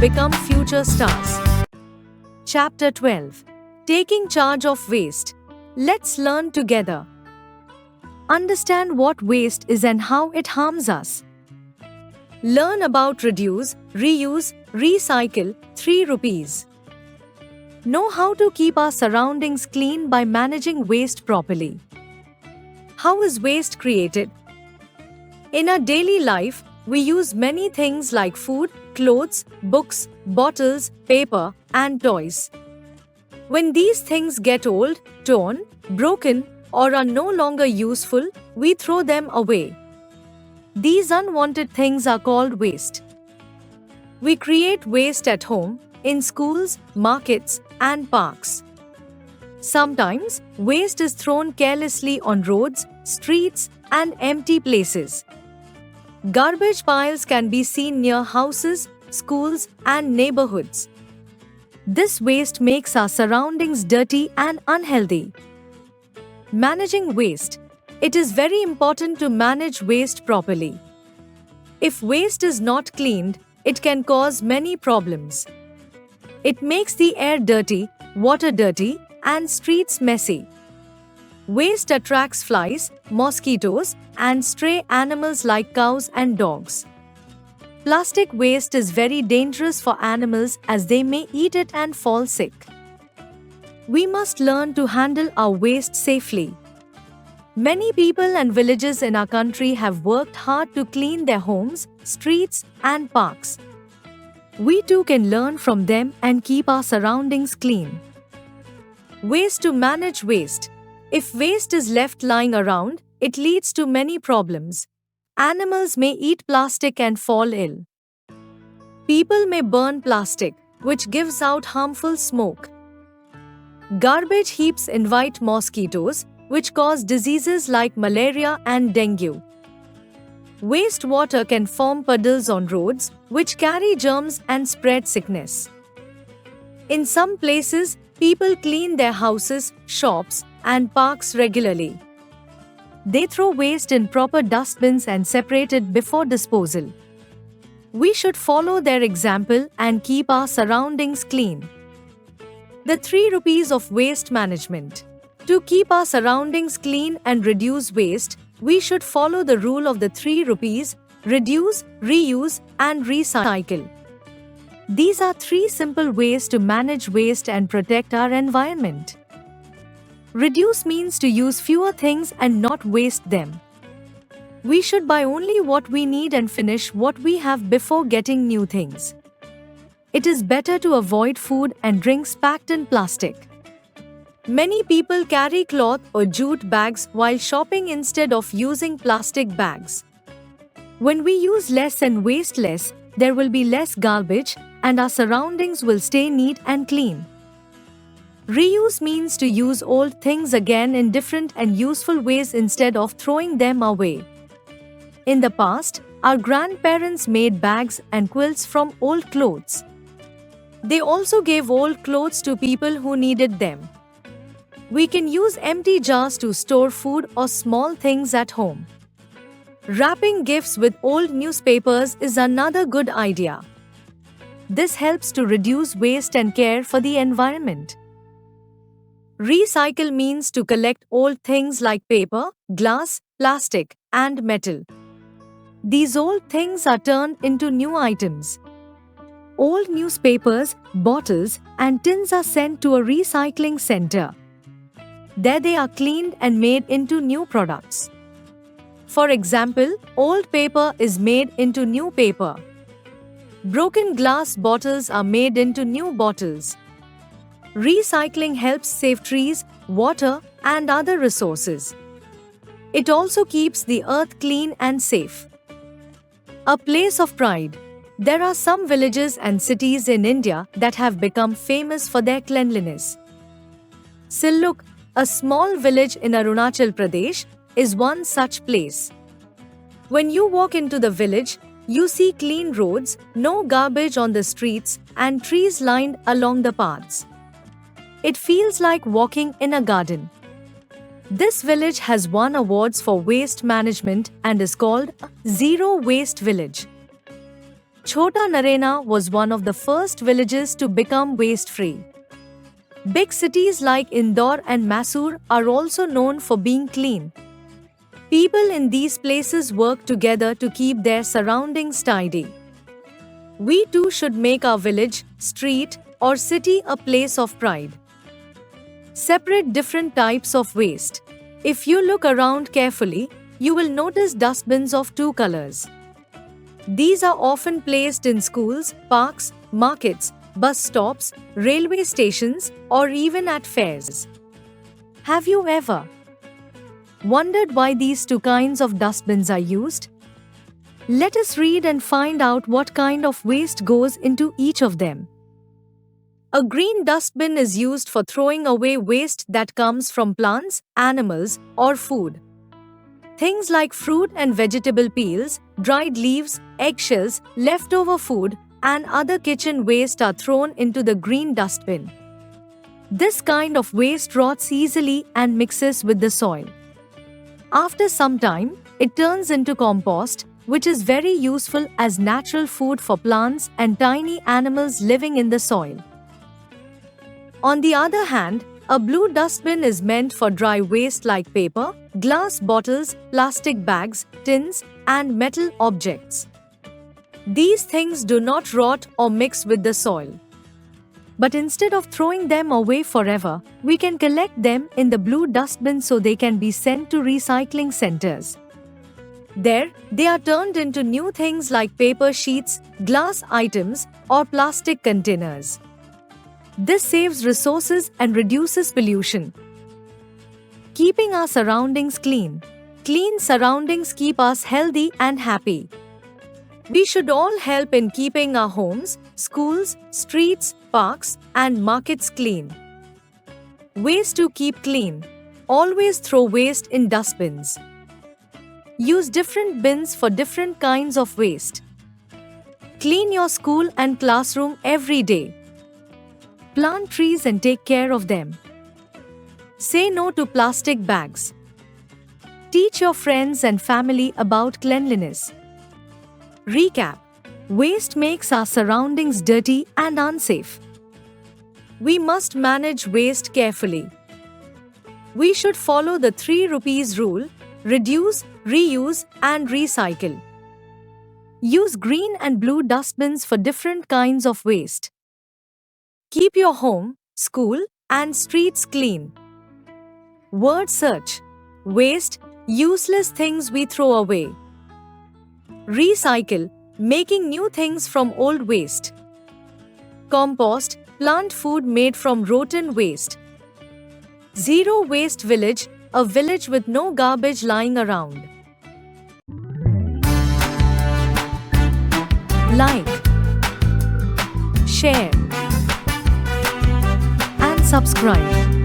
become future stars. Chapter 12. Taking charge of waste. Let's learn together. Understand what waste is and how it harms us. Learn about reduce, reuse, recycle. 3 rupees. Know how to keep our surroundings clean by managing waste properly. How is waste created? In our daily life, we use many things like food, clothes, books, bottles, paper, and toys. When these things get old, torn, broken, or are no longer useful, we throw them away. These unwanted things are called waste. We create waste at home, in schools, markets, and parks. Sometimes, waste is thrown carelessly on roads, streets, and empty places. Garbage piles can be seen near houses, schools, and neighborhoods. This waste makes our surroundings dirty and unhealthy. Managing waste. It is very important to manage waste properly. If waste is not cleaned, it can cause many problems. It makes the air dirty, water dirty, and streets messy. Waste attracts flies, mosquitoes, and stray animals like cows and dogs. Plastic waste is very dangerous for animals as they may eat it and fall sick. We must learn to handle our waste safely. Many people and villages in our country have worked hard to clean their homes, streets, and parks. We too can learn from them and keep our surroundings clean. Ways to manage waste. If waste is left lying around, it leads to many problems. Animals may eat plastic and fall ill. People may burn plastic, which gives out harmful smoke. Garbage heaps invite mosquitoes, which cause diseases like malaria and dengue. Wastewater can form puddles on roads, which carry germs and spread sickness. In some places, people clean their houses, shops, and parks regularly. They throw waste in proper dustbins and separate it before disposal. We should follow their example and keep our surroundings clean. The 3 rupees of waste management. To keep our surroundings clean and reduce waste, we should follow the rule of the 3 rupees: reduce, reuse, and recycle. These are 3 simple ways to manage waste and protect our environment. Reduce means to use fewer things and not waste them. We should buy only what we need and finish what we have before getting new things. It is better to avoid food and drinks packed in plastic. Many people carry cloth or jute bags while shopping instead of using plastic bags. When we use less and waste less, there will be less garbage and our surroundings will stay neat and clean. Reuse means to use old things again in different and useful ways instead of throwing them away. In the past, our grandparents made bags and quilts from old clothes. They also gave old clothes to people who needed them. We can use empty jars to store food or small things at home. Wrapping gifts with old newspapers is another good idea. This helps to reduce waste and care for the environment. Recycle means to collect old things like paper, glass, plastic, and metal. These old things are turned into new items. Old newspapers, bottles, and tins are sent to a recycling center. There they are cleaned and made into new products. For example, old paper is made into new paper. Broken glass bottles are made into new bottles. Recycling helps save trees, water, and other resources. It also keeps the earth clean and safe. A place of pride. There are some villages and cities in India that have become famous for their cleanliness. Silluk, a small village in Arunachal Pradesh, is one such place. When you walk into the village, you see clean roads, no garbage on the streets, and trees lined along the paths. It feels like walking in a garden. This village has won awards for waste management and is called Zero Waste Village. Chota Narayana was one of the first villages to become waste-free. Big cities like Indore and Mysore are also known for being clean. People in these places work together to keep their surroundings tidy. We too should make our village, street, or city a place of pride. Separate different types of waste. If you look around carefully, you will notice dustbins of two colors. These are often placed in schools, parks, markets, bus stops, railway stations, or even at fairs. Have you ever wondered why these two kinds of dustbins are used? Let us read and find out what kind of waste goes into each of them. A green dustbin is used for throwing away waste that comes from plants, animals, or food. Things like fruit and vegetable peels, dried leaves, eggshells, leftover food, and other kitchen waste are thrown into the green dustbin. This kind of waste rots easily and mixes with the soil. After some time, it turns into compost, which is very useful as natural food for plants and tiny animals living in the soil. On the other hand, a blue dustbin is meant for dry waste like paper, glass bottles, plastic bags, tins, and metal objects. These things do not rot or mix with the soil. But instead of throwing them away forever, we can collect them in the blue dustbin so they can be sent to recycling centers. There, they are turned into new things like paper sheets, glass items, or plastic containers. This saves resources and reduces pollution. Keeping our surroundings clean. Clean surroundings keep us healthy and happy. We should all help in keeping our homes, schools, streets, parks, and markets clean. Ways to keep clean. Always throw waste in dustbins. Use different bins for different kinds of waste. Clean your school and classroom every day. Plant trees and take care of them. Say no to plastic bags. Teach your friends and family about cleanliness. Recap. Waste makes our surroundings dirty and unsafe. We must manage waste carefully. We should follow the 3 rupees rule: reduce, reuse, and recycle. Use green and blue dustbins for different kinds of waste. Keep your home, school, and streets clean. Word search. Waste, useless things we throw away. Recycle, making new things from old waste. Compost, plant food made from rotten waste. Zero waste village, a village with no garbage lying around. Like, share, and subscribe.